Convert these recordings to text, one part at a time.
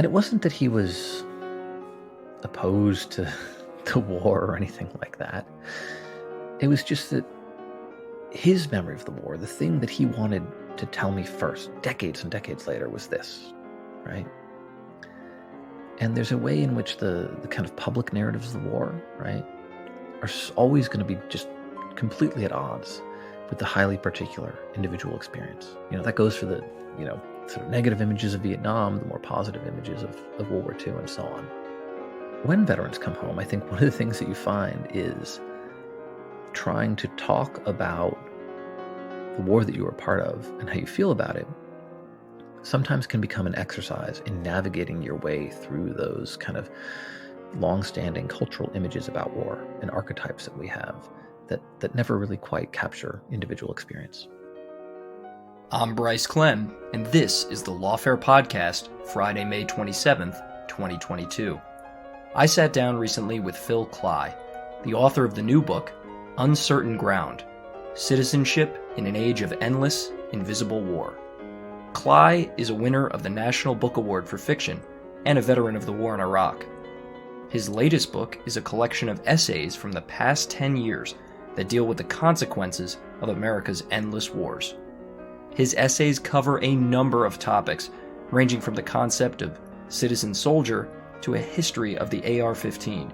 And it wasn't that he was opposed to the war or anything like that. It was just that his memory of the war, the thing that he wanted to tell me first, decades and decades later, was this, right? And there's a way in which the kind of public narratives of the war, right, are always going to be just completely at odds with the highly particular individual experience. That goes for the, sort of negative images of Vietnam, the more positive images of World War II, and so on. When veterans come home, I think one of the things that you find is trying to talk about the war that you were a part of and how you feel about it sometimes can become an exercise in navigating your way through those kind of long-standing cultural images about war and archetypes that we have that never really quite capture individual experience. I'm Bryce Klehm, and this is the Lawfare Podcast, Friday, May 27th, 2022. I sat down recently with Phil Klay, the author of the new book, Uncertain Ground: Citizenship in an Age of Endless, Invisible War. Klay is a winner of the National Book Award for Fiction and a veteran of the war in Iraq. His latest book is a collection of essays from the past 10 years that deal with the consequences of America's endless wars. His essays cover a number of topics, ranging from the concept of citizen soldier to a history of the AR-15.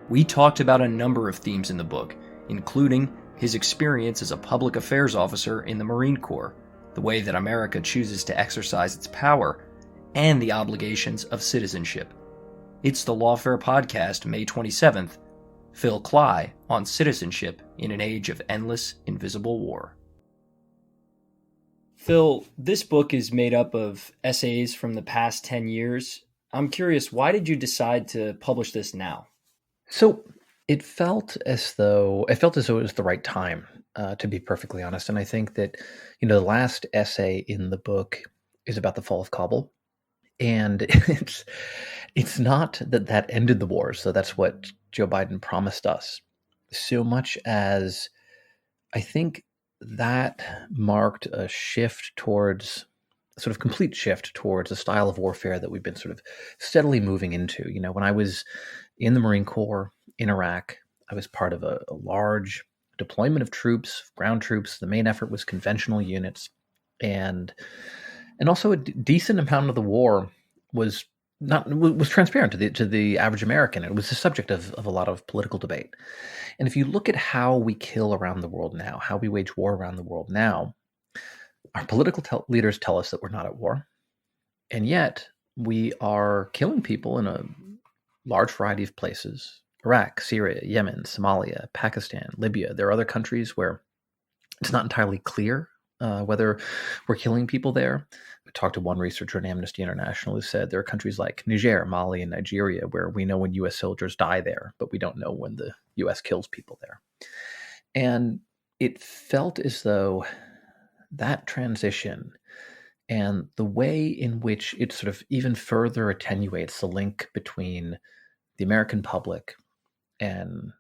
We talked about a number of themes in the book, including his experience as a public affairs officer in the Marine Corps, the way that America chooses to exercise its power, and the obligations of citizenship. It's the Lawfare Podcast, May 27th, Phil Klay on Citizenship in an Age of Endless, Invisible War. Phil, this book is made up of essays from the past 10 years. I'm curious, why did you decide to publish this now? So it felt as though it was the right time, to be perfectly honest. And I think that, the last essay in the book is about the fall of Kabul. And it's not that ended the war. So that's what Joe Biden promised us, so much as I think that marked a sort of complete shift towards a style of warfare that we've been sort of steadily moving into. When I was in the Marine Corps in Iraq, I was part of a large deployment of troops, ground troops. The main effort was conventional units, and also a decent amount of the war was transparent to the average American. It was the subject of a lot of political debate. And if you look at how we kill around the world now, how we wage war around the world now, our political leaders tell us that we're not at war, and yet we are killing people in a large variety of places: Iraq, Syria, Yemen, Somalia, Pakistan, Libya. There are other countries where it's not entirely clear whether we're killing people there. I talked to one researcher at Amnesty International who said there are countries like Niger, Mali, and Nigeria where we know when U.S. soldiers die there, but we don't know when the U.S. kills people there. And it felt as though that transition and the way in which it sort of even further attenuates the link between the American public and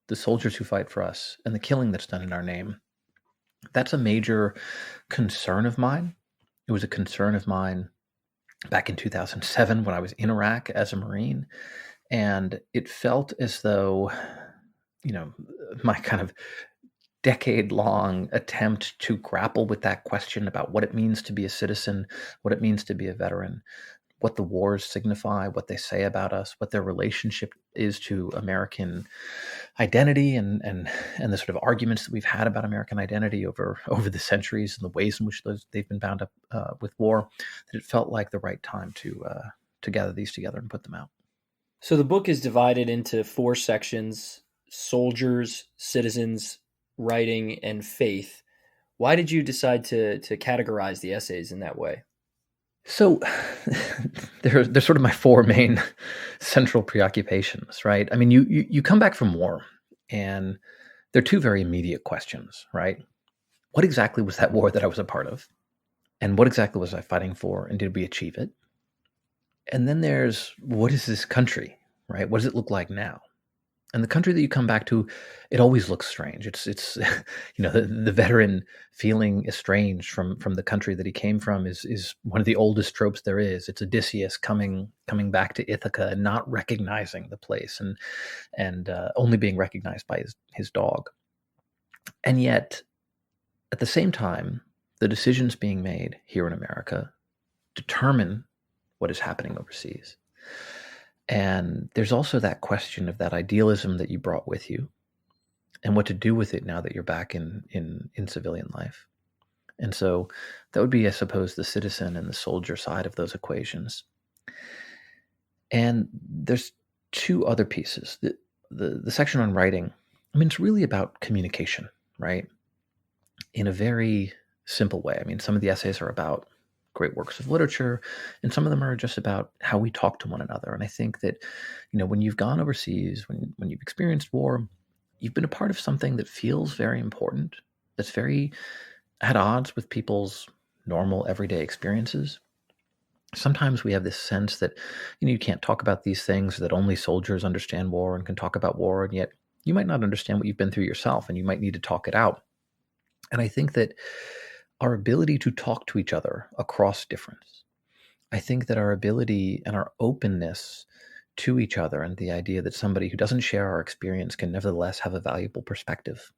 the soldiers who fight for us and the killing that's done in our name, that's a major concern of mine. It was a concern of mine back in 2007 when I was in Iraq as a Marine. And it felt as though, my kind of decade-long attempt to grapple with that question about what it means to be a citizen, what it means to be a veteran, what the wars signify, what they say about us, what their relationship is to American identity, and the sort of arguments that we've had about American identity over the centuries and the ways in which they've been bound up with war, that it felt like the right time to gather these together and put them out. So the book is divided into 4 sections: soldiers, citizens, writing, and faith. Why did you decide to categorize the essays in that way? So they're sort of my 4 main central preoccupations, right? I mean, you come back from war, and they're 2 very immediate questions, right? What exactly was that war that I was a part of? And what exactly was I fighting for? And did we achieve it? And then there's, what is this country, right? What does it look like now? And the country that you come back to, it always looks strange. It's the veteran feeling estranged from the country that he came from is one of the oldest tropes there is. It's Odysseus coming back to Ithaca and not recognizing the place and only being recognized by his dog. And yet, at the same time, the decisions being made here in America determine what is happening overseas. And there's also that question of that idealism that you brought with you and what to do with it now that you're back in civilian life. And so that would be, I suppose, the citizen and the soldier side of those equations. And there's two other pieces. The section on writing, I mean, it's really about communication, right? In a very simple way. I mean, some of the essays are about great works of literature, and some of them are just about how we talk to one another. And I think that, when you've gone overseas, when you've experienced war, you've been a part of something that feels very important, that's very at odds with people's normal everyday experiences. Sometimes we have this sense that, you can't talk about these things, that only soldiers understand war and can talk about war, and yet you might not understand what you've been through yourself, and you might need to talk it out. And I think that our ability to talk to each other across difference, I think that our ability and our openness to each other and the idea that somebody who doesn't share our experience can nevertheless have a valuable perspective,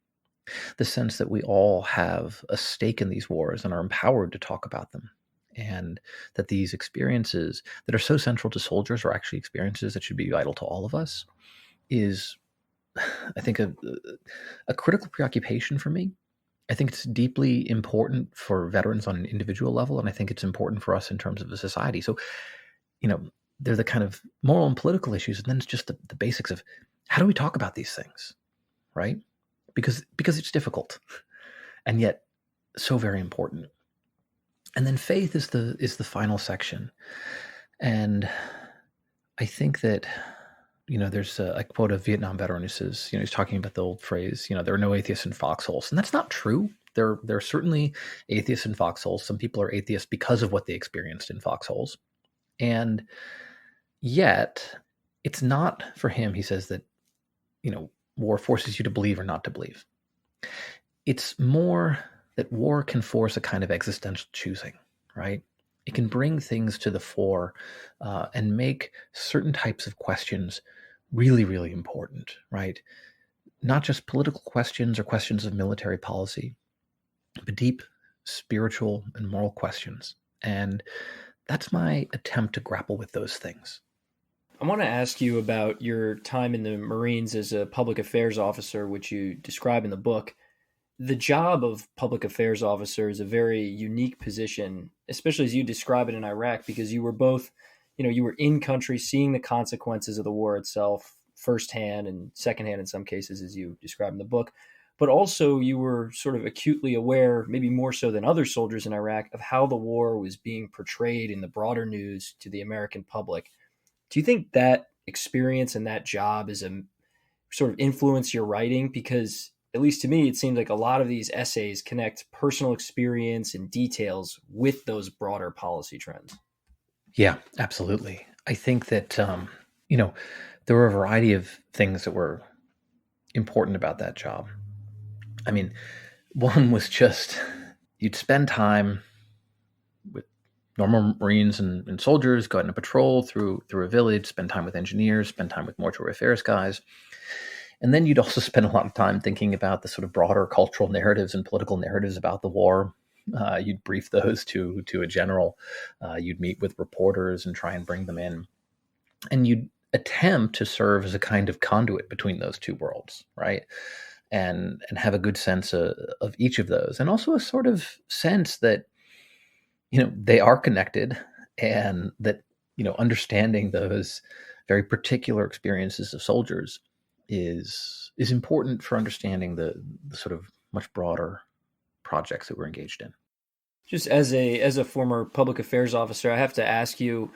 the sense that we all have a stake in these wars and are empowered to talk about them, and that these experiences that are so central to soldiers are actually experiences that should be vital to all of us, is, I think, a critical preoccupation for me. I think it's deeply important for veterans on an individual level, and I think it's important for us in terms of a society. So, they're the kind of moral and political issues, and then it's just the basics of how do we talk about these things, right? Because it's difficult, and yet so very important. And then faith is the final section, and I think that there's a quote of a Vietnam veteran who says, he's talking about the old phrase, there are no atheists in foxholes. And that's not true. There are certainly atheists in foxholes. Some people are atheists because of what they experienced in foxholes. And yet, it's not for him, he says, that, war forces you to believe or not to believe. It's more that war can force a kind of existential choosing, right? It can bring things to the fore and make certain types of questions really, really important, right? Not just political questions or questions of military policy, but deep spiritual and moral questions. And that's my attempt to grapple with those things. I want to ask you about your time in the Marines as a public affairs officer, which you describe in the book. The job of public affairs officer is a very unique position, especially as you describe it in Iraq, because you were both, you were in country seeing the consequences of the war itself firsthand and secondhand in some cases, as you describe in the book. But also you were sort of acutely aware, maybe more so than other soldiers in Iraq, of how the war was being portrayed in the broader news to the American public. Do you think that experience and that job is a sort of influence your writing? Because at least to me, it seems like a lot of these essays connect personal experience and details with those broader policy trends. Yeah, absolutely. I think that, there were a variety of things that were important about that job. I mean, one was just you'd spend time with normal Marines and soldiers, go out on a patrol through a village, spend time with engineers, spend time with mortuary affairs guys. And then you'd also spend a lot of time thinking about the sort of broader cultural narratives and political narratives about the war. You'd brief those to a general. You'd meet with reporters and try and bring them in. And you'd attempt to serve as a kind of conduit between those two worlds, right? And have a good sense of each of those. And also a sort of sense that, they are connected, and that, understanding those very particular experiences of soldiers is important for understanding the sort of much broader projects that we're engaged in. Just as a former public affairs officer, I have to ask you,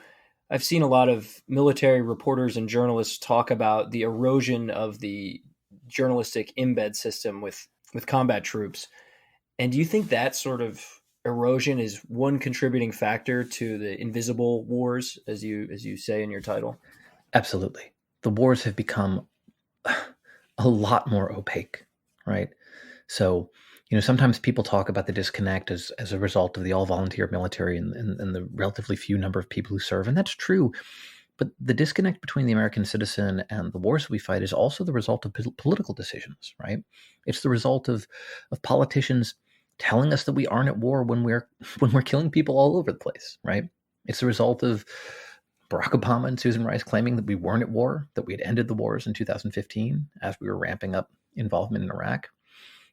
I've seen a lot of military reporters and journalists talk about the erosion of the journalistic embed system with combat troops. And do you think that sort of erosion is one contributing factor to the invisible wars, as you say in your title? Absolutely. The wars have become a lot more opaque, right? So, sometimes people talk about the disconnect as a result of the all-volunteer military and the relatively few number of people who serve, and that's true. But the disconnect between the American citizen and the wars we fight is also the result of political decisions, right? It's the result of politicians telling us that we aren't at war when we're when we're killing people all over the place, right? It's the result of Barack Obama and Susan Rice claiming that we weren't at war, that we had ended the wars in 2015 as we were ramping up involvement in Iraq,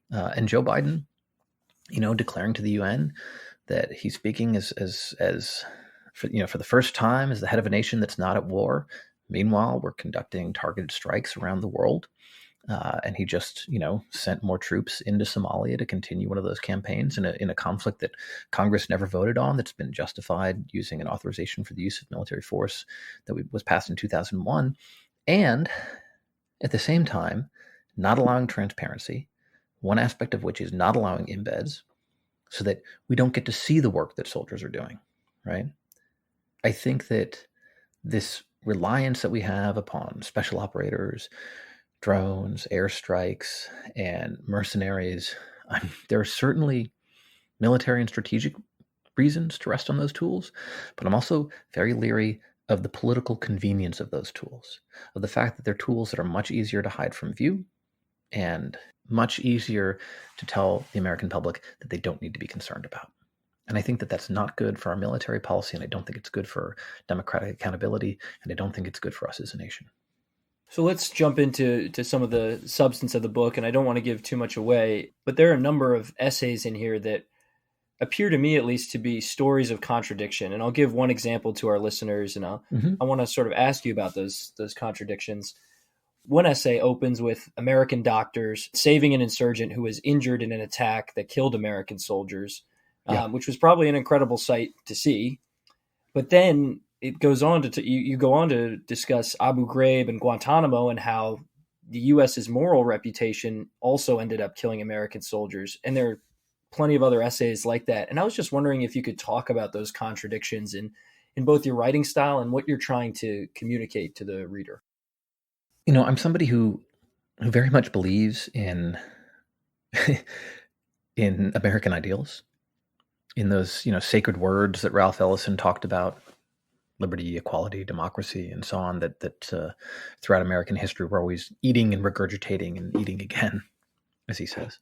and Joe Biden, declaring to the UN that he's speaking as for the first time as the head of a nation that's not at war. Meanwhile, we're conducting targeted strikes around the world. And he just, sent more troops into Somalia to continue one of those campaigns in a conflict that Congress never voted on, that's been justified using an authorization for the use of military force that was passed in 2001. And at the same time, not allowing transparency, one aspect of which is not allowing embeds, so that we don't get to see the work that soldiers are doing, right? I think that this reliance that we have upon special operators, drones, airstrikes, and mercenaries, there are certainly military and strategic reasons to rest on those tools, but I'm also very leery of the political convenience of those tools, of the fact that they're tools that are much easier to hide from view and much easier to tell the American public that they don't need to be concerned about. And I think that that's not good for our military policy, and I don't think it's good for democratic accountability, and I don't think it's good for us as a nation. So let's jump into some of the substance of the book, and I don't want to give too much away, but there are a number of essays in here that appear to me at least to be stories of contradiction. And I'll give one example to our listeners, and I want to sort of ask you about those contradictions. One essay opens with American doctors saving an insurgent who was injured in an attack that killed American soldiers, which was probably an incredible sight to see. But then it goes on to you go on to discuss Abu Ghraib and Guantanamo and how the U.S.'s moral reputation also ended up killing American soldiers. And there are plenty of other essays like that. And I was just wondering if you could talk about those contradictions in both your writing style and what you're trying to communicate to the reader. I'm somebody who very much believes in in American ideals, in those sacred words that Ralph Ellison talked about: liberty, equality, democracy, and so on. That throughout American history we're always eating and regurgitating and eating again, as he says.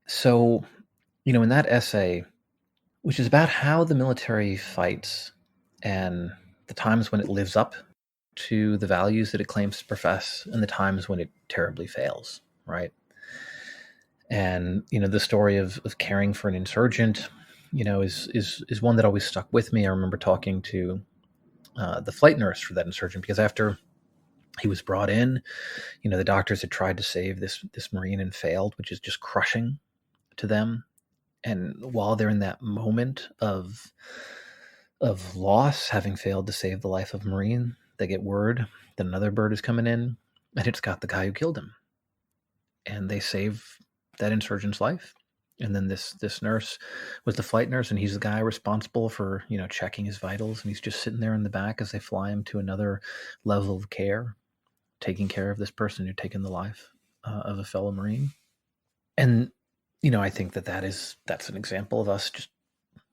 So, in that essay, which is about how the military fights and the times when it lives up to the values that it claims to profess and the times when it terribly fails, right? And, the story of caring for an insurgent, is one that always stuck with me. I remember talking to the flight nurse for that insurgent, because after he was brought in, the doctors had tried to save this Marine and failed, which is just crushing to them. And while they're in that moment of loss, having failed to save the life of a Marine, they get word that another bird is coming in, and it's got the guy who killed him. And they save that insurgent's life. And then this nurse was the flight nurse, and he's the guy responsible for, checking his vitals. And he's just sitting there in the back as they fly him to another level of care, taking care of this person who'd taken the life of a fellow Marine. And, I think that's an example of us just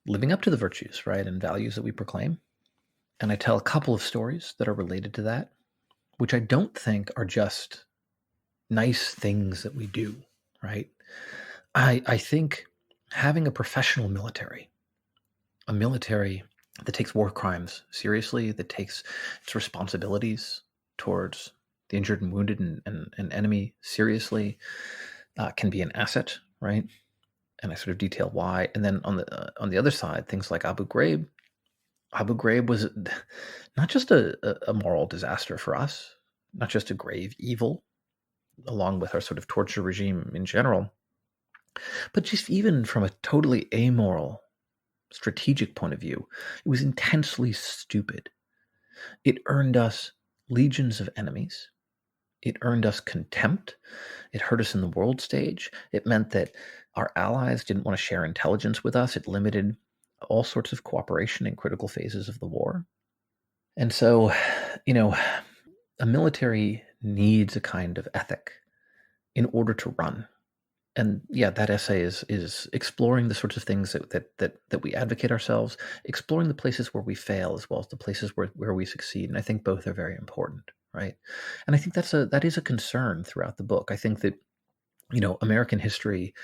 living up to the virtues, right, and values that we proclaim. And I tell a couple of stories that are related to that, which I don't think are just nice things that we do, right? I think having a professional military, a military that takes war crimes seriously, that takes its responsibilities towards the injured and wounded and enemy seriously, can be an asset, right? And I sort of detail why. And then on the other side, things like Abu Ghraib. Abu Ghraib was not just a moral disaster for us, not just a grave evil, along with our sort of torture regime in general, but just even from a totally amoral, strategic point of view, it was intensely stupid. It earned us legions of enemies. It earned us contempt. It hurt us in the world stage. It meant that our allies didn't want to share intelligence with us. It limited all sorts of cooperation in critical phases of the war. And so, a military needs a kind of ethic in order to run. And yeah, that essay is exploring the sorts of things that we advocate ourselves, exploring the places where we fail as well as the places where we succeed. And I think both are very important, right? And I think that is a concern throughout the book. I think that, American history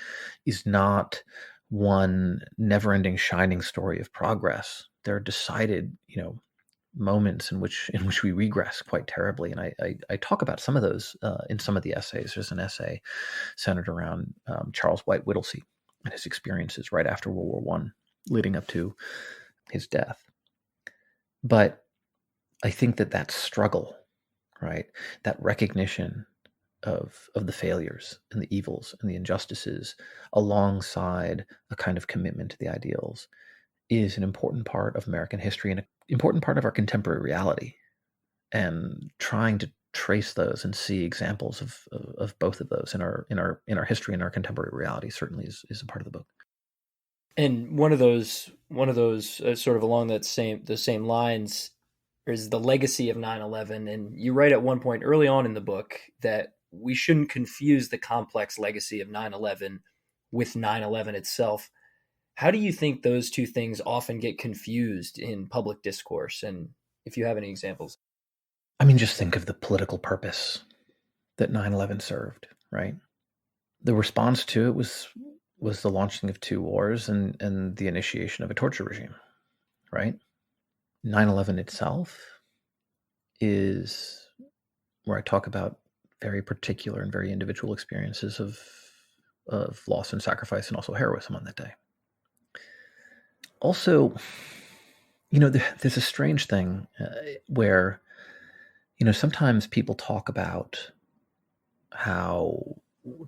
is not one never-ending shining story of progress. There are decided, moments in which we regress quite terribly, and I talk about some of those in some of the essays. There's an essay centered around Charles White Whittlesey and his experiences right after World War One, leading up to his death. But I think that struggle, right, that recognition of the failures and the evils and the injustices, alongside a kind of commitment to the ideals, is an important part of American history and an important part of our contemporary reality. And trying to trace those and see examples of both of those in our history and our contemporary reality certainly is a part of the book. And one of those sort of along the same lines is the legacy of 9/11. And you write at one point early on in the book that we shouldn't confuse the complex legacy of 9/11 with 9/11 itself. How do you think those two things often get confused in public discourse? And if you have any examples. I mean, just think of the political purpose that 9/11 served, right? The response to it was the launching of two wars and the initiation of a torture regime, right? 9/11 itself is where I talk about very particular and very individual experiences of loss and sacrifice and also heroism on that day. Also, there's a strange thing where, sometimes people talk about how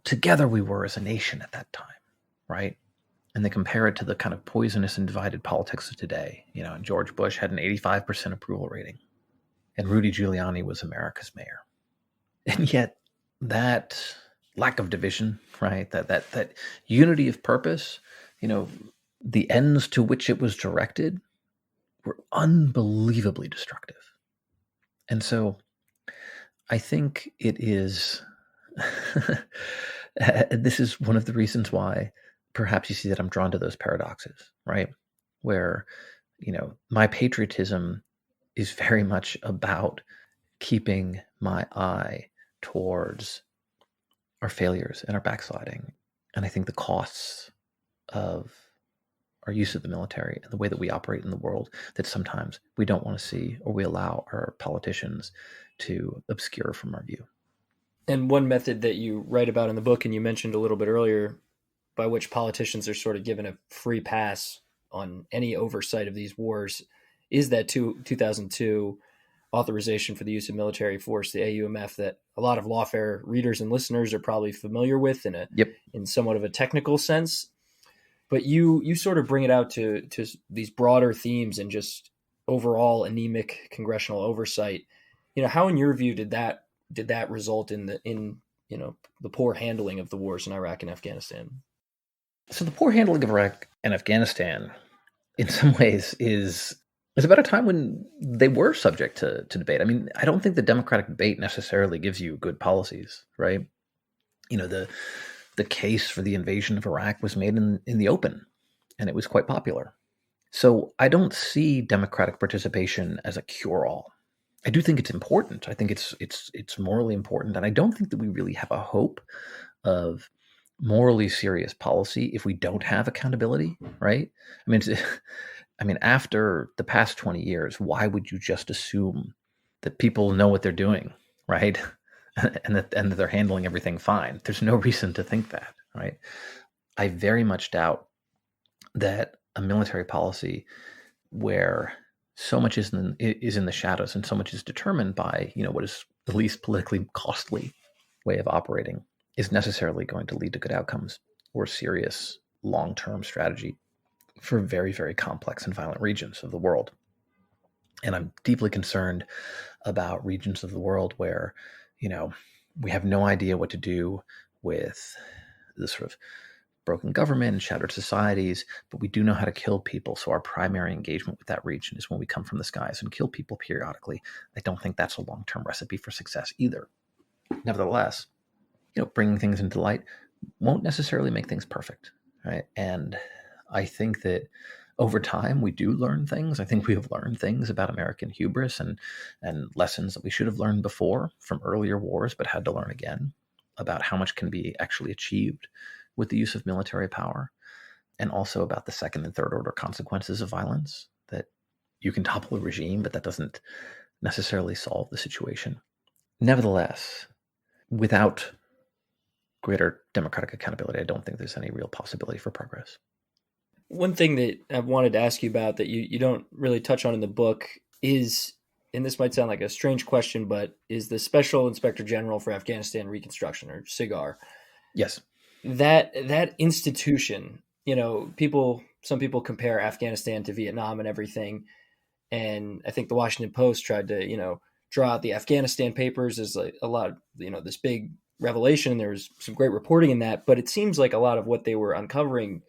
together we were as a nation at that time, right? And they compare it to the kind of poisonous and divided politics of today. And George Bush had an 85% approval rating, and Rudy Giuliani was America's mayor. And yet that lack of division, right? That unity of purpose, the ends to which it was directed were unbelievably destructive. And so I think it is this is one of the reasons why perhaps you see that I'm drawn to those paradoxes, right? Where, my patriotism is very much about keeping my eye towards our failures and our backsliding. And I think the costs of our use of the military and the way that we operate in the world that sometimes we don't want to see, or we allow our politicians to obscure from our view. And one method that you write about in the book, and you mentioned a little bit earlier, by which politicians are sort of given a free pass on any oversight of these wars, is that 2002 authorization for the use of military force, the AUMF, that a lot of lawfare readers and listeners are probably familiar with in somewhat of a technical sense. But you sort of bring it out to these broader themes and just overall anemic congressional oversight. How in your view did that result in the poor handling of the wars in Iraq and Afghanistan? So the poor handling of Iraq and Afghanistan, in some ways, is about a time when they were subject to debate. I mean, I don't think the democratic debate necessarily gives you good policies, right? The case for the invasion of Iraq was made in the open, and it was quite popular. So I don't see democratic participation as a cure-all. I do think it's important. I think it's morally important, and I don't think that we really have a hope of morally serious policy if we don't have accountability, right? I mean, after the past 20 years, why would you just assume that people know what they're doing, right? and that they're handling everything fine? There's no reason to think that, right? I very much doubt that a military policy where so much is in the shadows and so much is determined by, what is the least politically costly way of operating is necessarily going to lead to good outcomes or serious long-term strategy for very, very complex and violent regions of the world. And I'm deeply concerned about regions of the world where, we have no idea what to do with the sort of broken government and shattered societies, but we do know how to kill people. So our primary engagement with that region is when we come from the skies and kill people periodically. I don't think that's a long-term recipe for success either. Nevertheless, bringing things into light won't necessarily make things perfect, right? And I think that over time we do learn things. I think we have learned things about American hubris and lessons that we should have learned before from earlier wars, but had to learn again about how much can be actually achieved with the use of military power, and also about the second and third order consequences of violence, that you can topple a regime, but that doesn't necessarily solve the situation. Nevertheless, without greater democratic accountability, I don't think there's any real possibility for progress. One thing that I wanted to ask you about that you don't really touch on in the book is, and this might sound like a strange question, but is the Special Inspector General for Afghanistan Reconstruction, or SIGAR. Yes. That institution, some people compare Afghanistan to Vietnam and everything. And I think the Washington Post tried to, draw out the Afghanistan papers as like a lot of, this big revelation. There was some great reporting in that, but it seems like a lot of what they were uncovering,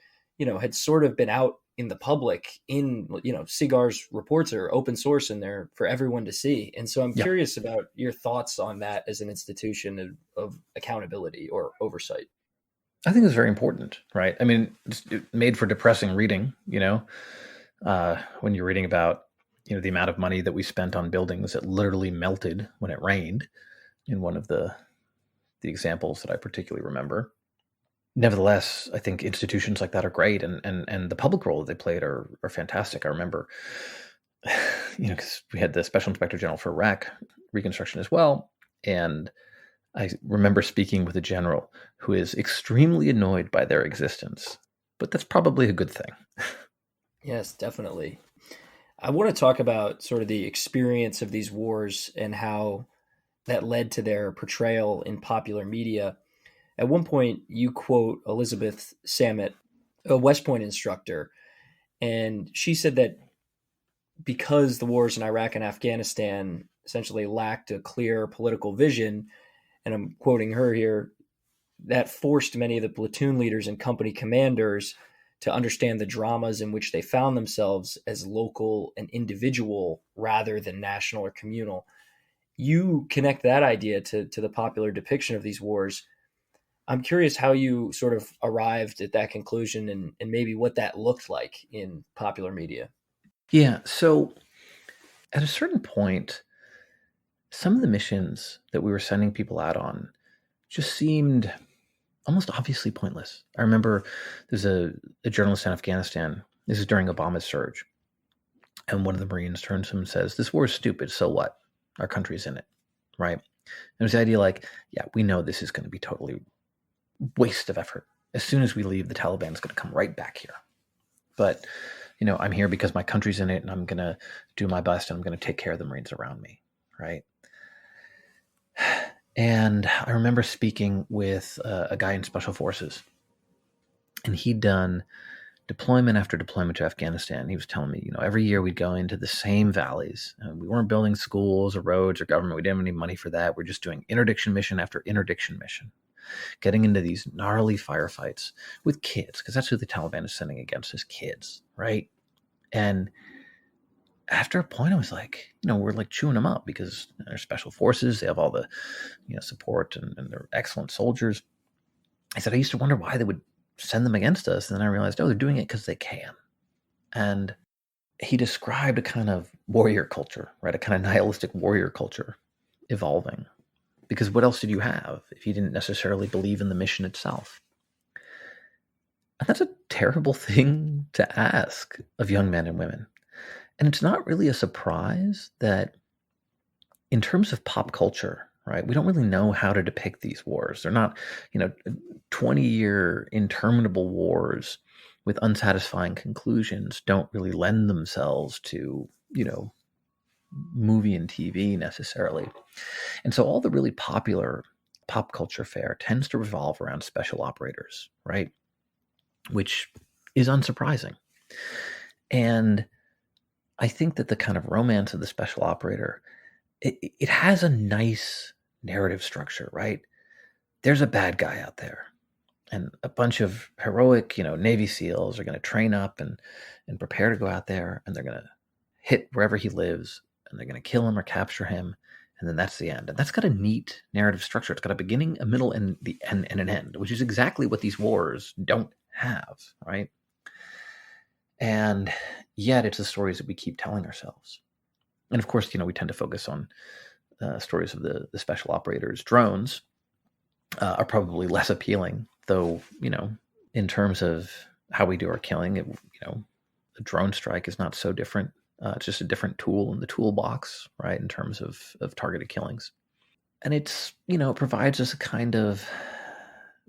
had sort of been out in the public in, SIGAR's reports are open source and they're for everyone to see. And so I'm curious about your thoughts on that as an institution of accountability or oversight. I think it's very important, right? I mean, it's made for depressing reading, when you're reading about, the amount of money that we spent on buildings that literally melted when it rained, in one of the examples that I particularly remember. Nevertheless, I think institutions like that are great, and the public role that they played are fantastic. I remember, because we had the Special Inspector General for Iraq Reconstruction as well, and I remember speaking with a general who is extremely annoyed by their existence, but that's probably a good thing. Yes, definitely. I want to talk about sort of the experience of these wars and how that led to their portrayal in popular media. At one point, you quote Elizabeth Samet, a West Point instructor, and she said that because the wars in Iraq and Afghanistan essentially lacked a clear political vision, and I'm quoting her here, that forced many of the platoon leaders and company commanders to understand the dramas in which they found themselves as local and individual rather than national or communal. You connect that idea to the popular depiction of these wars. I'm curious how you sort of arrived at that conclusion and maybe what that looked like in popular media. Yeah. So at a certain point, some of the missions that we were sending people out on just seemed almost obviously pointless. I remember there's a journalist in Afghanistan. This is during Obama's surge. And one of the Marines turns to him and says, "This war is stupid. So what? Our country's in it." Right? And there's the idea like, yeah, we know this is going to be totally waste of effort. As soon as we leave, the Taliban's going to come right back here. But, I'm here because my country's in it, and I'm going to do my best, and I'm going to take care of the Marines around me. Right? And I remember speaking with a guy in Special Forces, and he'd done deployment after deployment to Afghanistan. He was telling me, every year we'd go into the same valleys. We weren't building schools or roads or government. We didn't have any money for that. We're just doing interdiction mission after interdiction mission, getting into these gnarly firefights with kids, because that's who the Taliban is sending against, is kids, right? And after a point, I was like, we're like chewing them up because they're special forces. They have all the, support, and they're excellent soldiers. I said, I used to wonder why they would send them against us. And then I realized, they're doing it because they can. And he described a kind of warrior culture, right? A kind of nihilistic warrior culture evolving. Because what else did you have if you didn't necessarily believe in the mission itself? And that's a terrible thing to ask of young men and women. And it's not really a surprise that in terms of pop culture, right, we don't really know how to depict these wars. They're not, 20-year interminable wars with unsatisfying conclusions don't really lend themselves to, movie and TV necessarily. And so all the really popular pop culture fare tends to revolve around special operators, right? Which is unsurprising. And I think that the kind of romance of the special operator, it has a nice narrative structure, right? There's a bad guy out there, and a bunch of heroic, Navy SEALs are going to train up and prepare to go out there, and they're going to hit wherever he lives, and they're going to kill him or capture him, and then that's the end. And that's got a neat narrative structure. It's got a beginning, a middle, and an end, which is exactly what these wars don't have, right? And yet it's the stories that we keep telling ourselves. And of course, we tend to focus on stories of the special operators. Drones are probably less appealing, though, in terms of how we do our killing, a drone strike is not so different. It's just a different tool in the toolbox, right, in terms of targeted killings. And it's, it provides us a kind of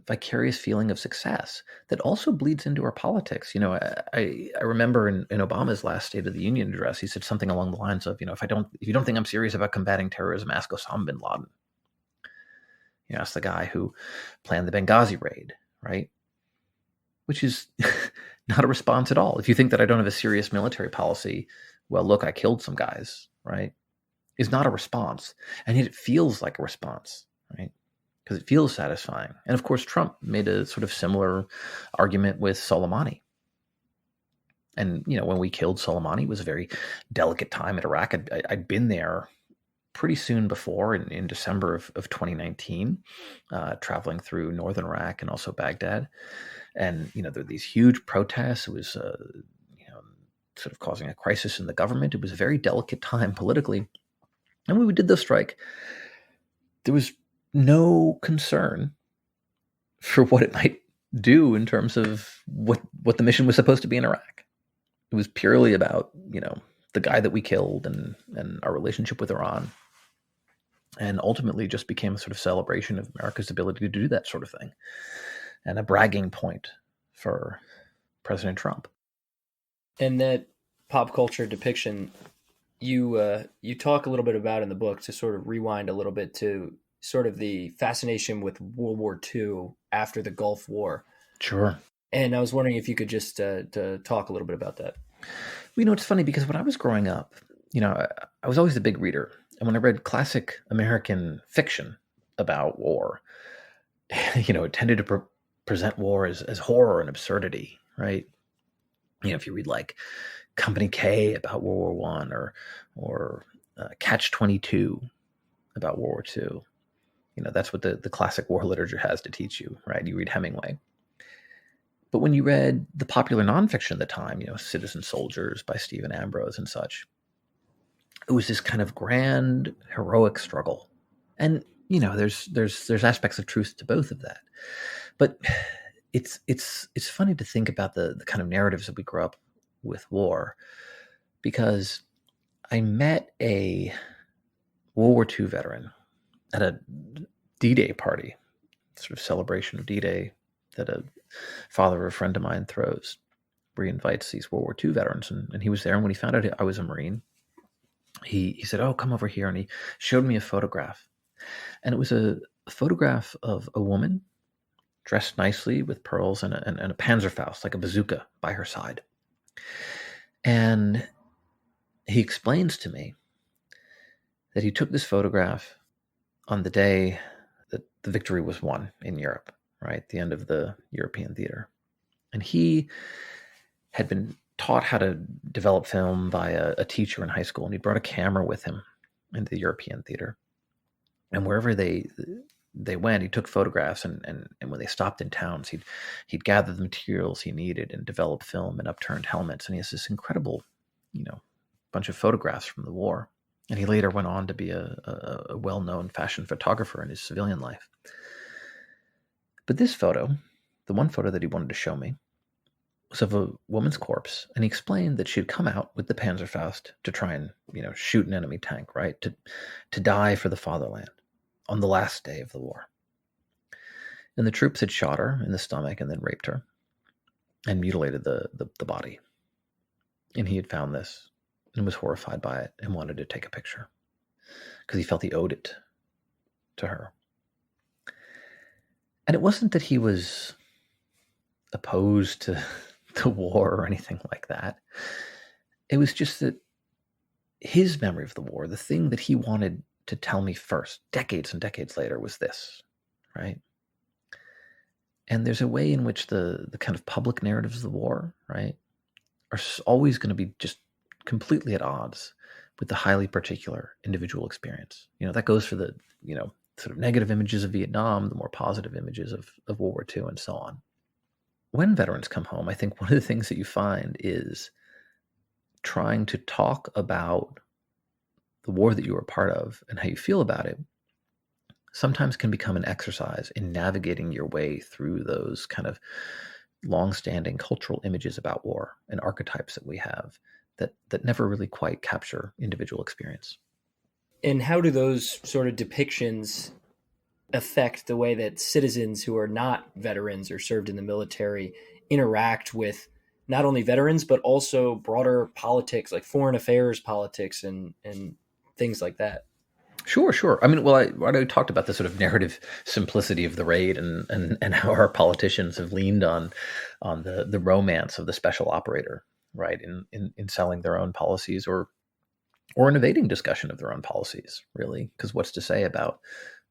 vicarious feeling of success that also bleeds into our politics. I remember in Obama's last State of the Union address, he said something along the lines of, if you don't think I'm serious about combating terrorism, ask Osama bin Laden. Ask the guy who planned the Benghazi raid, right? Which is not a response at all. If you think that I don't have a serious military policy, well, look, I killed some guys, right? Is not a response. And yet it feels like a response, right? Because it feels satisfying. And of course, Trump made a sort of similar argument with Soleimani. And, when we killed Soleimani, it was a very delicate time in Iraq. I'd been there pretty soon before, in December of 2019, traveling through northern Iraq and also Baghdad. And, there were these huge protests. It was, sort of causing a crisis in the government. It was a very delicate time politically. And when we did the strike, there was no concern for what it might do in terms of what the mission was supposed to be in Iraq. It was purely about, the guy that we killed and our relationship with Iran. And ultimately just became a sort of celebration of America's ability to do that sort of thing. And a bragging point for President Trump. And that pop culture depiction you talk a little bit about in the book, to sort of rewind a little bit to sort of the fascination with World War II after the Gulf War. Sure. And I was wondering if you could just to talk a little bit about that. Well, it's funny because when I was growing up, I was always a big reader. And when I read classic American fiction about war, it tended to present war as horror and absurdity, right? If you read like Company K about World War I, or Catch-22 about World War II, that's what the classic war literature has to teach you, right? You read Hemingway. But when you read the popular nonfiction at the time, Citizen Soldiers by Stephen Ambrose and such, it was this kind of grand, heroic struggle. And, there's aspects of truth to both of that. But it's funny to think about the kind of narratives that we grew up with war, because I met a World War II veteran at a D-Day party, sort of celebration of D-Day that a father of a friend of mine throws, where he invites these World War II veterans. And he was there. And when he found out I was a Marine, he said, "Oh, come over here." And he showed me a photograph. And it was a photograph of a woman dressed nicely with pearls and a Panzerfaust, like a bazooka, by her side. And he explains to me that he took this photograph on the day that the victory was won in Europe, right? The end of the European theater. And he had been taught how to develop film by a teacher in high school, and he brought a camera with him into the European theater. And wherever they went, he took photographs, and when they stopped in towns, he'd gather the materials he needed and develop film and upturned helmets. And he has this incredible, bunch of photographs from the war. And he later went on to be a well-known fashion photographer in his civilian life. But this photo, the one photo that he wanted to show me, was of a woman's corpse. And he explained that she had come out with the Panzerfaust to try and, shoot an enemy tank, right? To die for the fatherland on the last day of the war. And the troops had shot her in the stomach and then raped her and mutilated the body. And he had found this and was horrified by it and wanted to take a picture because he felt he owed it to her. And it wasn't that he was opposed to the war or anything like that. It was just that his memory of the war, the thing that he wanted to tell me first, decades and decades later, was this, right? And there's a way in which the kind of public narratives of the war, right, are always going to be just completely at odds with the highly particular individual experience. That goes for the, sort of negative images of Vietnam, the more positive images of World War II, and so on. When veterans come home, I think one of the things that you find is trying to talk about the war that you were a part of and how you feel about it sometimes can become an exercise in navigating your way through those kind of long-standing cultural images about war and archetypes that we have that never really quite capture individual experience. And how do those sort of depictions affect the way that citizens who are not veterans or served in the military interact with not only veterans, but also broader politics, like foreign affairs politics and things like that? Sure. I mean, well, I already talked about the sort of narrative simplicity of the raid and how our politicians have leaned on the romance of the special operator, right, in selling their own policies or in evading discussion of their own policies, really. Because what's to say about,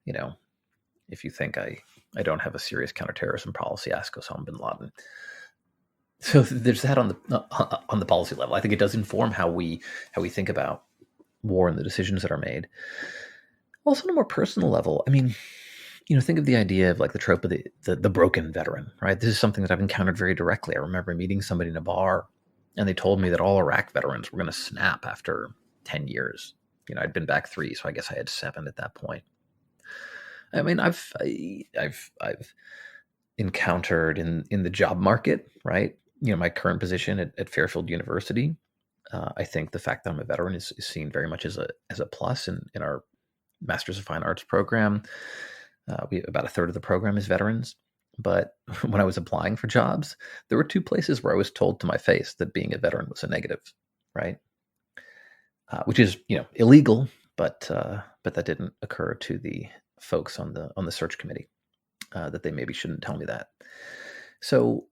if you think I don't have a serious counterterrorism policy, ask Osama bin Laden. So there's that on the policy level. I think it does inform how we think about war and the decisions that are made. Also, on a more personal level, I mean, think of the idea of like the trope of the broken veteran, right? This is something that I've encountered very directly. I remember meeting somebody in a bar, and they told me that all Iraq veterans were going to snap after 10 years. I'd been back 3, so I guess I had 7 at that point. I mean, I've encountered in the job market, right? My current position at Fairfield University. I think the fact that I'm a veteran is seen very much as a plus in our Masters of Fine Arts program. About a third of the program is veterans. But when I was applying for jobs, there were 2 places where I was told to my face that being a veteran was a negative, right? Which is illegal, but that didn't occur to the folks on the search committee that they maybe shouldn't tell me that. So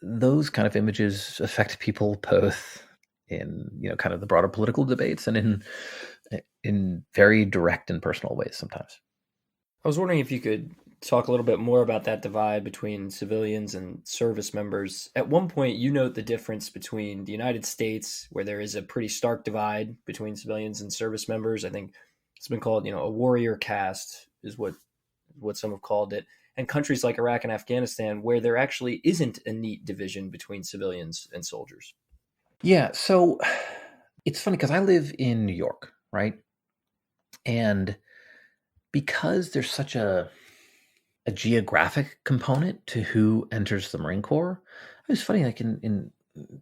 those kind of images affect people both in kind of the broader political debates and in very direct and personal ways sometimes. I was wondering if you could talk a little bit more about that divide between civilians and service members. At one point, you note the difference between the United States, where there is a pretty stark divide between civilians and service members. I think it's been called, a warrior caste is what some have called it. And countries like Iraq and Afghanistan, where there actually isn't a neat division between civilians and soldiers. Yeah, so it's funny because I live in New York, right? And because there's such a geographic component to who enters the Marine Corps, it was funny, like in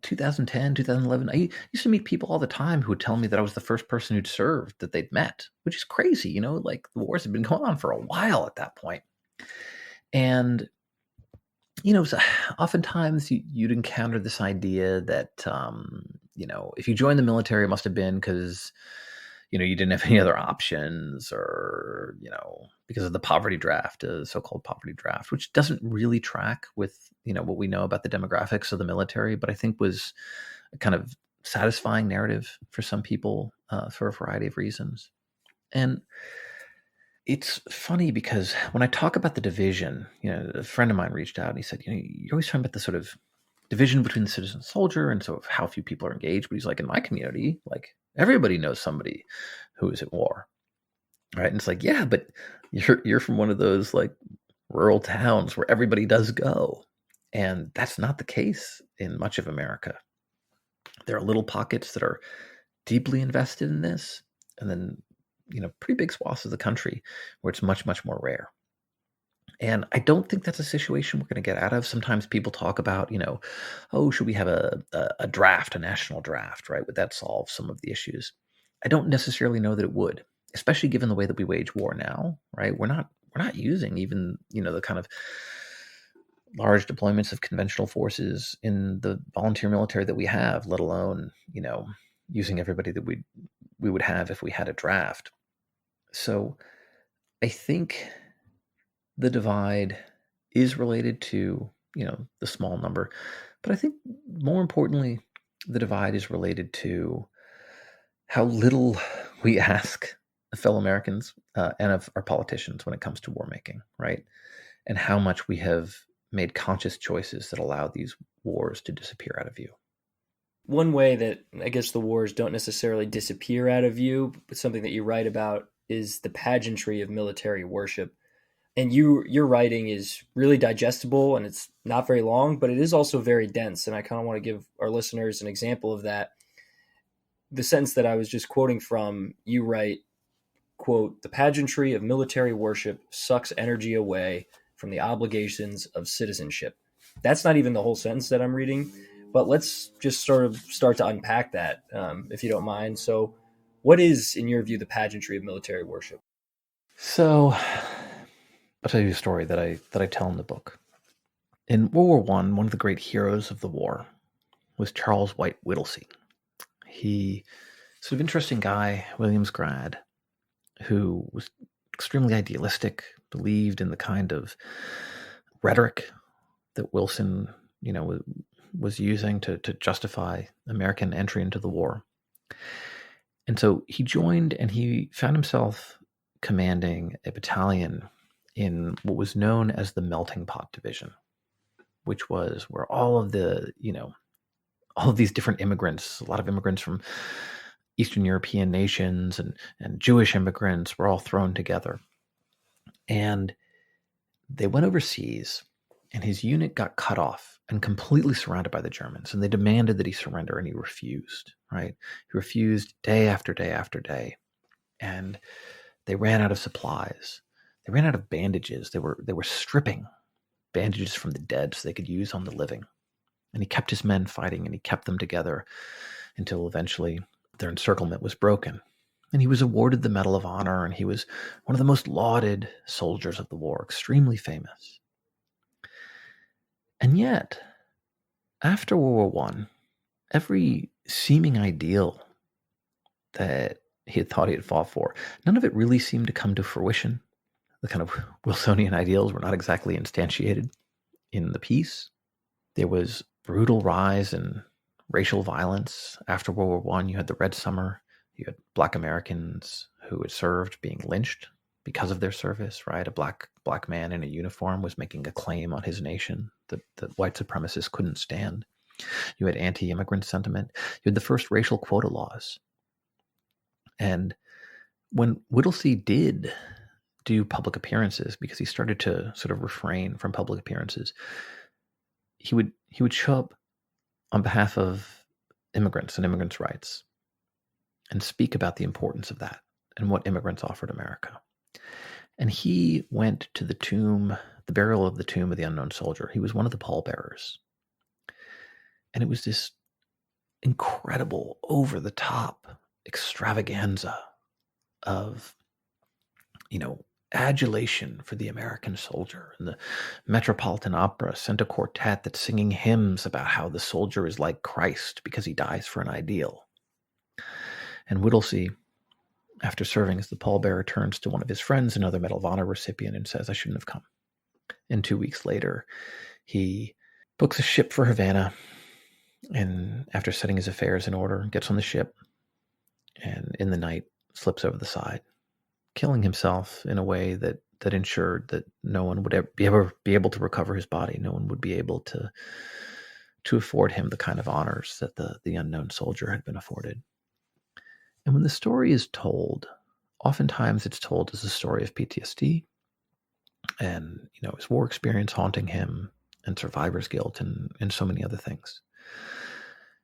2010, 2011, I used to meet people all the time who would tell me that I was the first person who'd served that they'd met, which is crazy, like the wars had been going on for a while at that point. And, so oftentimes you'd encounter this idea that, if you joined the military, it must have been because, you didn't have any other options or, because of the poverty draft, so-called poverty draft, which doesn't really track with, what we know about the demographics of the military, but I think was a kind of satisfying narrative for some people for a variety of reasons. And it's funny because when I talk about the division, a friend of mine reached out and he said, you're always talking about the sort of division between the citizen and soldier and sort of how few people are engaged. But he's like, in my community, like everybody knows somebody who is at war, right? And it's like, yeah, but you're from one of those like rural towns where everybody does go. And that's not the case in much of America. There are little pockets that are deeply invested in this. And then, pretty big swaths of the country where it's much, much more rare. And I don't think that's a situation we're going to get out of. Sometimes people talk about, should we have a draft, a national draft, right? Would that solve some of the issues? I don't necessarily know that it would, especially given the way that we wage war now, right? We're not using even, the kind of large deployments of conventional forces in the volunteer military that we have, let alone, using everybody that we would have if we had a draft. So I think the divide is related to, the small number, but I think more importantly, the divide is related to how little we ask fellow Americans and of our politicians when it comes to war making, right? And how much we have made conscious choices that allow these wars to disappear out of view. One way that I guess the wars don't necessarily disappear out of view, but something that you write about is the pageantry of military worship. And your writing is really digestible and it's not very long, but it is also very dense. And I kind of want to give our listeners an example of that. The sentence that I was just quoting from, you write, quote, "The pageantry of military worship sucks energy away from the obligations of citizenship." That's not even the whole sentence that I'm reading, but let's just sort of start to unpack that, if you don't mind. So, what is, in your view, the pageantry of military worship? So, I'll tell you a story that I tell in the book. In World War one of the great heroes of the war was Charles White Whittlesey. He, sort of interesting guy, Williams grad, who was extremely idealistic, believed in the kind of rhetoric that Wilson, was using to justify American entry into the war. And so he joined and he found himself commanding a battalion in what was known as the Melting Pot Division, which was where all of these different immigrants, a lot of immigrants from Eastern European nations and Jewish immigrants were all thrown together. And they went overseas, and his unit got cut off and completely surrounded by the Germans. And they demanded that he surrender, and he refused, right? He refused day after day after day. And they ran out of supplies. They ran out of bandages. They were stripping bandages from the dead so they could use on the living. And he kept his men fighting, and he kept them together until eventually their encirclement was broken. And he was awarded the Medal of Honor, and he was one of the most lauded soldiers of the war, extremely famous. And yet, after World War I, every seeming ideal that he had thought he had fought for, none of it really seemed to come to fruition. The kind of Wilsonian ideals were not exactly instantiated in the peace. There was brutal rise in racial violence after World War I. You had the Red Summer. You had Black Americans who had served being lynched because of their service, right? A black man in a uniform was making a claim on his nation that white supremacists couldn't stand. You had anti-immigrant sentiment. You had the first racial quota laws. And when Whittlesey did do public appearances, because he started to sort of refrain from public appearances, he would show up on behalf of immigrants and immigrants' rights and speak about the importance of that and what immigrants offered America. And he went to the burial of the tomb of the unknown soldier. He was one of the pallbearers. And it was this incredible, over-the-top extravaganza of, adulation for the American soldier. And the Metropolitan Opera sent a quartet that's singing hymns about how the soldier is like Christ because he dies for an ideal. And Whittlesey, after serving as the pallbearer, turns to one of his friends, another Medal of Honor recipient, and says, "I shouldn't have come." And 2 weeks later, he books a ship for Havana, and after setting his affairs in order, gets on the ship, and in the night slips over the side, killing himself in a way that ensured that no one would ever be able to recover his body. No one would be able to afford him the kind of honors that the unknown soldier had been afforded. And when the story is told, oftentimes it's told as a story of PTSD and, his war experience haunting him and survivor's guilt and so many other things.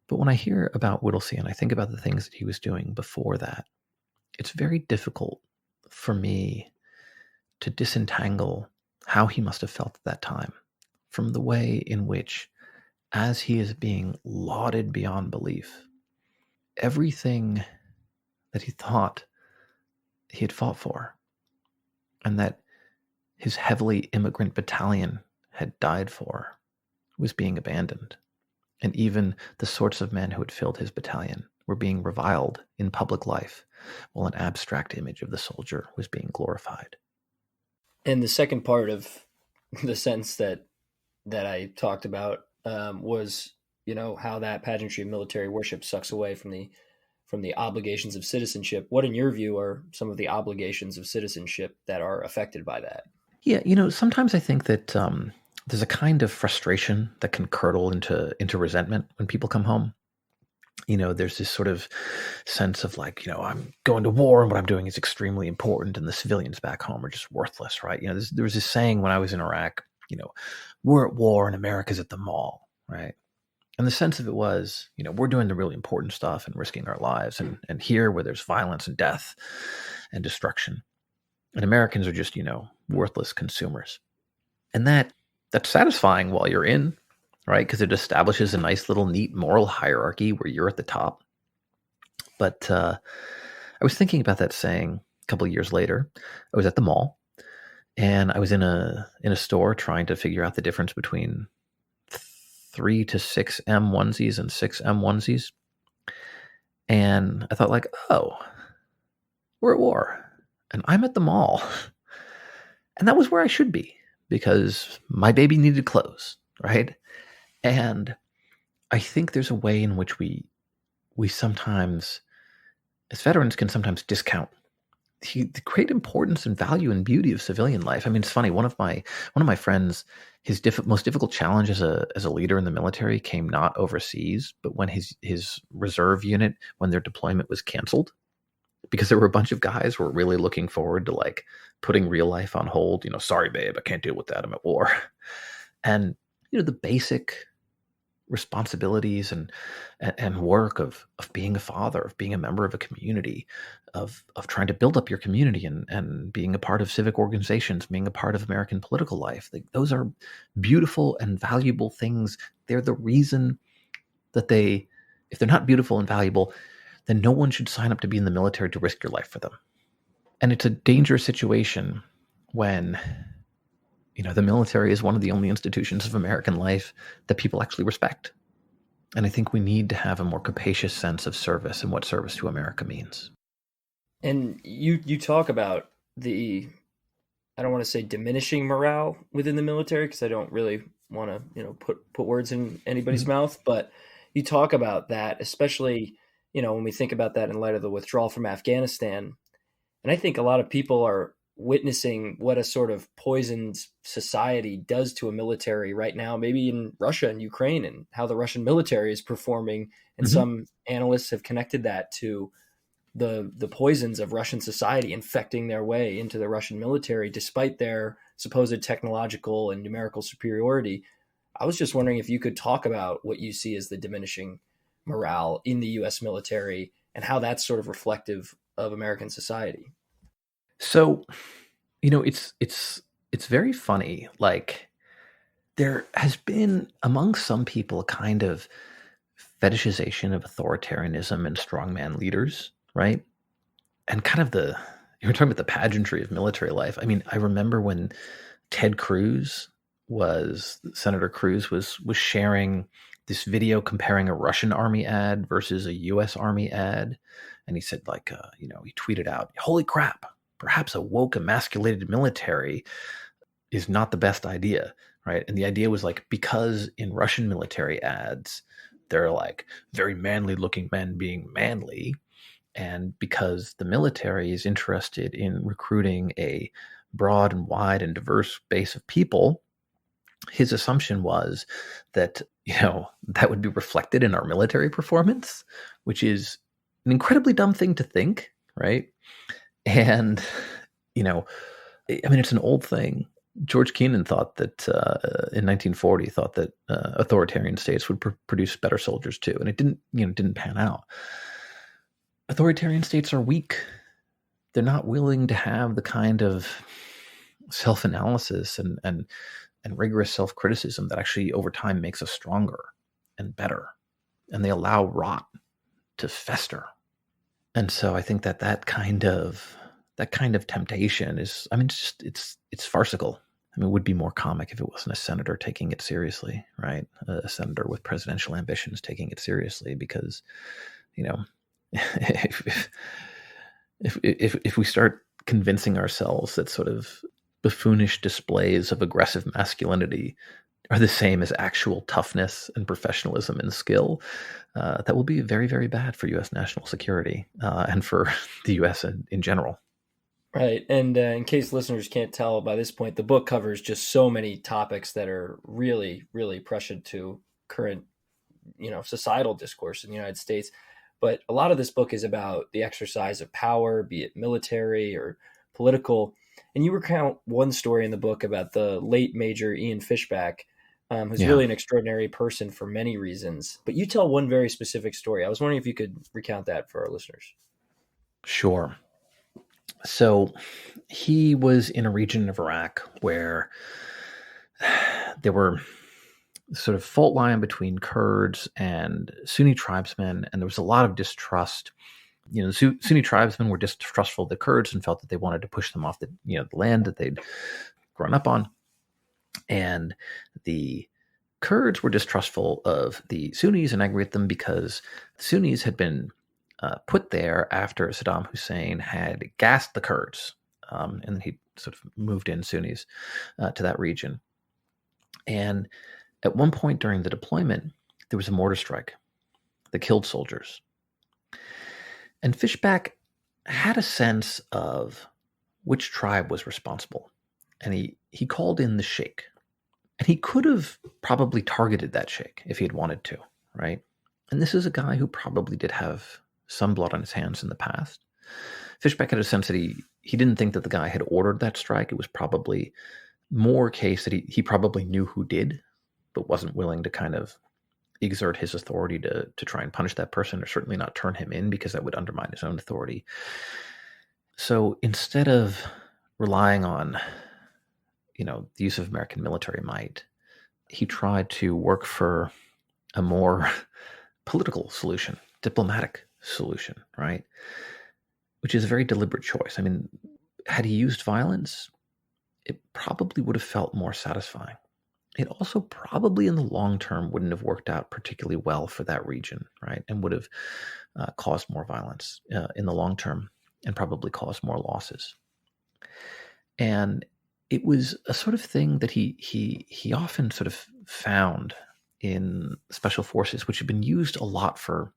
But when I hear about Whittlesey and I think about the things that he was doing before that, it's very difficult for me to disentangle how he must have felt at that time from the way in which, as he is being lauded beyond belief, everything that he thought he had fought for and that his heavily immigrant battalion had died for was being abandoned. And even the sorts of men who had filled his battalion were being reviled in public life, while an abstract image of the soldier was being glorified. And the second part of the sentence that I talked about was, how that pageantry of military worship sucks away from the obligations of citizenship. What, in your view, are some of the obligations of citizenship that are affected by that? Yeah, sometimes I think that there's a kind of frustration that can curdle into resentment when people come home. There's this sort of sense of like, I'm going to war and what I'm doing is extremely important and the civilians back home are just worthless, right? There was this saying when I was in Iraq, we're at war and America's at the mall, right? And the sense of it was, we're doing the really important stuff and risking our lives. And here where there's violence and death and destruction, and Americans are just, worthless consumers. And that's satisfying while you're in, right? Because it establishes a nice little neat moral hierarchy where you're at the top. But I was thinking about that saying a couple of years later. I was at the mall and I was in a store trying to figure out the difference between 3 to 6M onesies and 6M onesies. And I thought like, oh, we're at war and I'm at the mall. And that was where I should be because my baby needed clothes, right? And I think there's a way in which we sometimes, as veterans, can sometimes discount the great importance and value and beauty of civilian life. I mean, it's funny. One of my friends, his most difficult challenge as a leader in the military came not overseas, but when his reserve unit, when their deployment was canceled, because there were a bunch of guys who were really looking forward to like putting real life on hold. Sorry, babe, I can't deal with that. I'm at war. And the basic responsibilities and work of being a father, of being a member of a community, of trying to build up your community and being a part of civic organizations, being a part of American political life. Those are beautiful and valuable things. They're the reason that if they're not beautiful and valuable, then no one should sign up to be in the military to risk your life for them. And it's a dangerous situation when the military is one of the only institutions of American life that people actually respect. And I think we need to have a more capacious sense of service and what service to America means. And you talk about I don't want to say diminishing morale within the military because I don't really want to, put words in anybody's mouth, but you talk about that, especially, when we think about that in light of the withdrawal from Afghanistan. And I think a lot of people are witnessing what a sort of poisoned society does to a military right now, maybe in Russia and Ukraine, and how the Russian military is performing. And some analysts have connected that to the poisons of Russian society infecting their way into the Russian military, despite their supposed technological and numerical superiority. I was just wondering if you could talk about what you see as the diminishing morale in the U.S. military and how that's sort of reflective of American society. So, it's very funny. Like, there has been among some people a kind of fetishization of authoritarianism and strongman leaders, right? And kind of you were talking about the pageantry of military life. I mean, I remember when Senator Cruz was sharing this video comparing a Russian army ad versus a U.S. army ad. And he said like, he tweeted out, holy crap, perhaps a woke emasculated military is not the best idea, right? And the idea was like, because in Russian military ads, they're like very manly looking men being manly. And because the military is interested in recruiting a broad and wide and diverse base of people, his assumption was that, that would be reflected in our military performance, which is an incredibly dumb thing to think, right? And, it's an old thing. George Kennan thought that in 1940 thought that authoritarian states would produce better soldiers too, and it didn't pan out. Authoritarian states are weak. They're not willing to have the kind of self-analysis and rigorous self-criticism that actually over time makes us stronger and better, and they allow rot to fester. And so I think that kind of temptation is, it's farcical. It would be more comic if it wasn't a senator taking it seriously, right? A senator with presidential ambitions taking it seriously, because, if we start convincing ourselves that sort of buffoonish displays of aggressive masculinity are the same as actual toughness and professionalism and skill, that will be very, very bad for U.S. national security and for the U.S. in general. Right. And in case listeners can't tell by this point, the book covers just so many topics that are really, really prescient to current societal discourse in the United States. But a lot of this book is about the exercise of power, be it military or political. And you recount one story in the book about the late Major Ian Fishback, who's Yeah, really an extraordinary person for many reasons. But you tell one very specific story. I was wondering if you could recount that for our listeners. sure. So he was in a region of Iraq where there were sort of fault line between Kurds and Sunni tribesmen, and there was a lot of distrust. The Sunni tribesmen were distrustful of the Kurds and felt that they wanted to push them off the land that they'd grown up on, and the Kurds were distrustful of the Sunnis and angry at them because the Sunnis had been put there after Saddam Hussein had gassed the Kurds, and then he sort of moved in Sunnis to that region. And at one point during the deployment, there was a mortar strike that killed soldiers. And Fishback had a sense of which tribe was responsible. And he called in the sheikh. And he could have probably targeted that sheikh if he had wanted to, right? And this is a guy who probably did have some blood on his hands in the past. Fishback had a sense that he didn't think that the guy had ordered that strike. It was probably more a case that he probably knew who did, but wasn't willing to kind of exert his authority to try and punish that person, or certainly not turn him in, because that would undermine his own authority. So instead of relying on, the use of American military might, he tried to work for a more political solution, diplomatic solution, right? Which is a very deliberate choice. I mean, had he used violence, it probably would have felt more satisfying. It also probably in the long term wouldn't have worked out particularly well for that region, right? And would have caused more violence in the long term, and probably caused more losses. And it was a sort of thing that he often sort of found in special forces, which have been used a lot for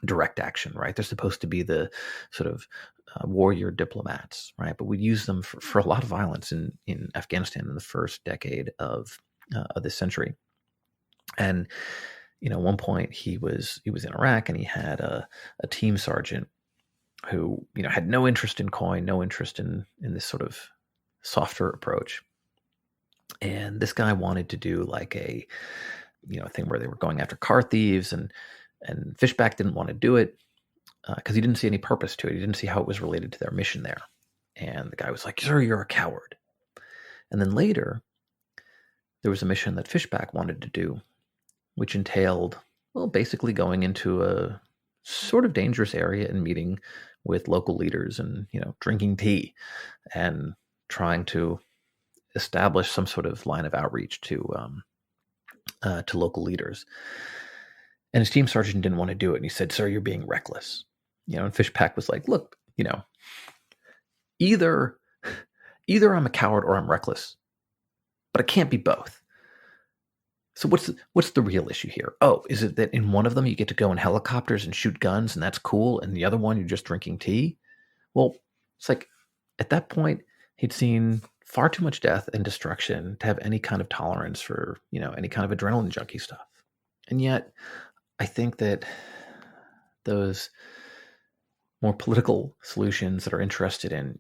direct action, right? They're supposed to be the sort of warrior diplomats, right? But we use them for a lot of violence in Afghanistan in the first decade of this century. And at one point he was in Iraq, and he had a team sergeant who had no interest in coin, no interest in this sort of softer approach. And this guy wanted to do like a thing where they were going after car thieves, and Fishback didn't want to do it because he didn't see any purpose to it. He didn't see how it was related to their mission there. And the guy was like, "Sir, you're a coward." And then later, there was a mission that Fishback wanted to do, which entailed, well, basically going into a sort of dangerous area and meeting with local leaders and, drinking tea and trying to establish some sort of line of outreach to local leaders. And his team sergeant didn't want to do it. And he said, "Sir, you're being reckless." And Fishback was like, "Look, either I'm a coward or I'm reckless, but I can't be both. So what's the real issue here? Oh, is it that in one of them you get to go in helicopters and shoot guns and that's cool, and the other one you're just drinking tea?" Well, it's like at that point he'd seen far too much death and destruction to have any kind of tolerance for, any kind of adrenaline junkie stuff. And yet I think that those more political solutions that are interested in,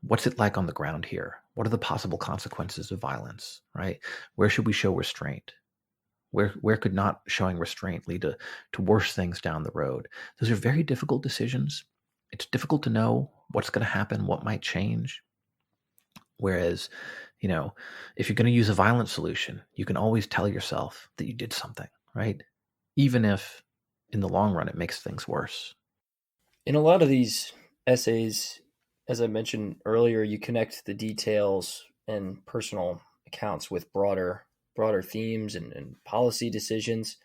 what's it like on the ground here? What are the possible consequences of violence, right? Where should we show restraint? Where could not showing restraint lead to worse things down the road? Those are very difficult decisions. It's difficult to know what's going to happen, what might change. Whereas, if you're going to use a violent solution, you can always tell yourself that you did something, right? Even if in the long run it makes things worse. In a lot of these essays, as I mentioned earlier, you connect the details and personal accounts with broader themes and policy decisions.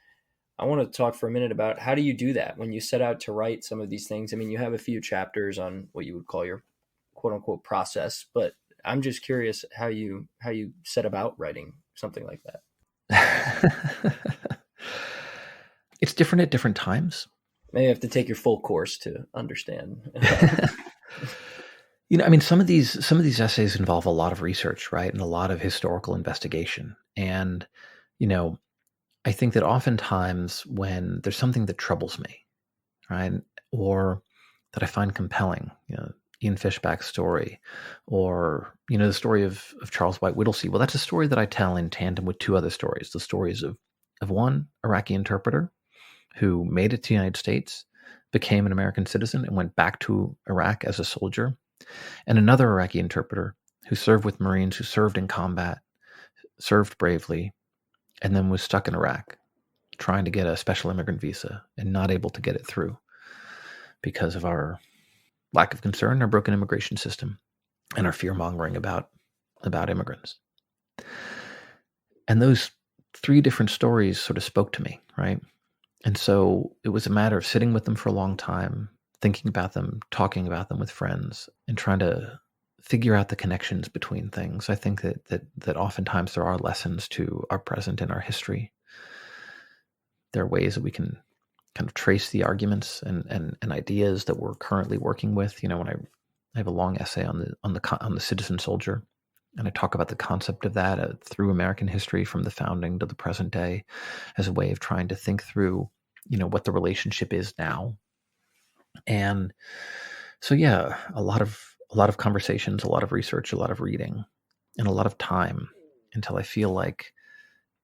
I want to talk for a minute about how do you do that when you set out to write some of these things? I mean, you have a few chapters on what you would call your quote unquote process, but I'm just curious how you set about writing something like that. It's different at different times. Maybe you have to take your full course to understand. I mean, some of these essays involve a lot of research, right? And a lot of historical investigation. And, I think that oftentimes when there's something that troubles me, right, or that I find compelling, Ian Fishback's story, or the story of Charles White Whittlesey. Well, that's a story that I tell in tandem with two other stories: the stories of one Iraqi interpreter who made it to the United States, became an American citizen, and went back to Iraq as a soldier, and another Iraqi interpreter who served with Marines, who served in combat, served bravely, and then was stuck in Iraq trying to get a special immigrant visa and not able to get it through because of our lack of concern, our broken immigration system, and our fear-mongering about immigrants. And those three different stories sort of spoke to me, right? And so it was a matter of sitting with them for a long time, thinking about them, talking about them with friends, and trying to figure out the connections between things. I think that oftentimes there are lessons to our present and our history. There are ways that we can kind of trace the arguments and ideas that we're currently working with. When I have a long essay on the citizen soldier, and I talk about the concept of that through American history from the founding to the present day, as a way of trying to think through, what the relationship is now. And so, yeah, a lot of conversations, a lot of research, a lot of reading, and a lot of time until I feel like,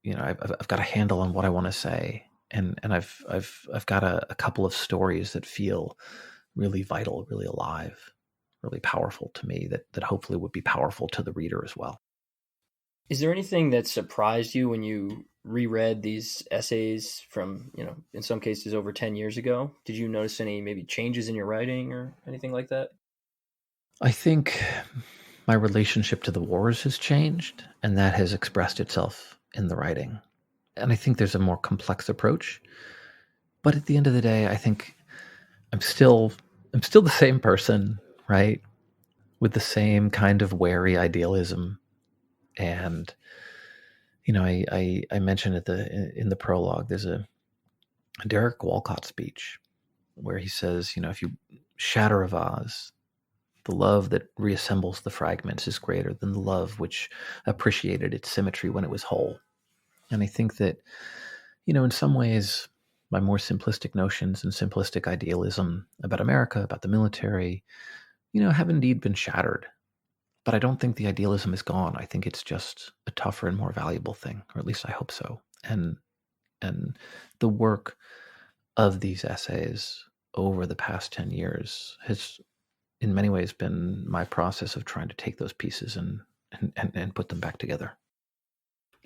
I've got a handle on what I want to say. And I've got a couple of stories that feel really vital, really alive, really powerful to me, that hopefully would be powerful to the reader as well. Is there anything that surprised you when you reread these essays from, in some cases over 10 years ago? Did you notice any maybe changes in your writing or anything like that? I think my relationship to the wars has changed, and that has expressed itself in the writing. And I think there's a more complex approach. But at the end of the day, I think I'm still the same person, right? With the same kind of wary idealism. And I mentioned in the prologue, there's a Derek Walcott speech where he says, if you shatter a vase, the love that reassembles the fragments is greater than the love which appreciated its symmetry when it was whole. And I think that, in some ways, my more simplistic notions and simplistic idealism about America, about the military, have indeed been shattered. But I don't think the idealism is gone. I think it's just a tougher and more valuable thing, or at least I hope so. And the work of these essays over the past 10 years has, in many ways, been my process of trying to take those pieces and put them back together.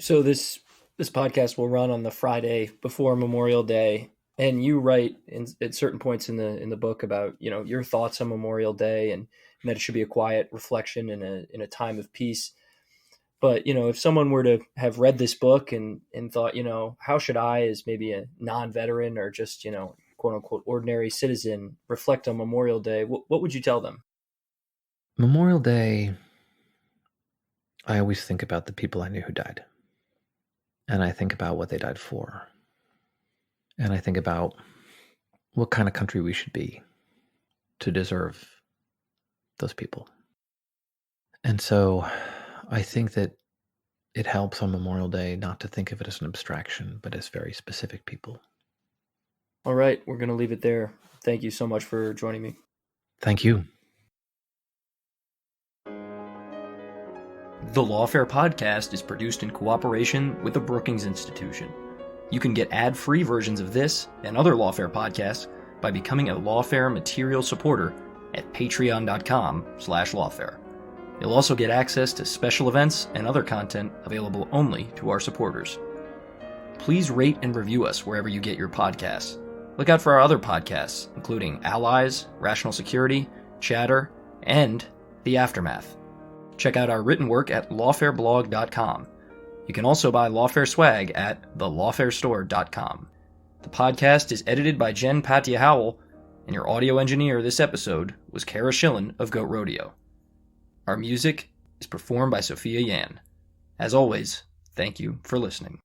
So this podcast will run on the Friday before Memorial Day, and you write at certain points in the book about your thoughts on Memorial Day and that it should be a quiet reflection in a time of peace. But if someone were to have read this book and thought, how should I, as maybe a non-veteran or just quote unquote ordinary citizen, reflect on Memorial Day, what would you tell them? Memorial Day, I always think about the people I knew who died. And I think about what they died for. And I think about what kind of country we should be to deserve those people. And so I think that it helps on Memorial Day not to think of it as an abstraction, but as very specific people. All right, we're going to leave it there. Thank you so much for joining me. Thank you. The Lawfare podcast is produced in cooperation with the Brookings Institution. You can get ad-free versions of this and other Lawfare podcasts by becoming a Lawfare material supporter at patreon.com/lawfare. You'll also get access to special events and other content available only to our supporters. Please rate and review us wherever you get your podcasts. Look out for our other podcasts, including Allies, Rational Security, Chatter, and The Aftermath. Check out our written work at lawfareblog.com. You can also buy Lawfare swag at thelawfarestore.com. The podcast is edited by Jen Patia Howell, and your audio engineer this episode was Kara Schillen of Goat Rodeo. Our music is performed by Sophia Yan. As always, thank you for listening.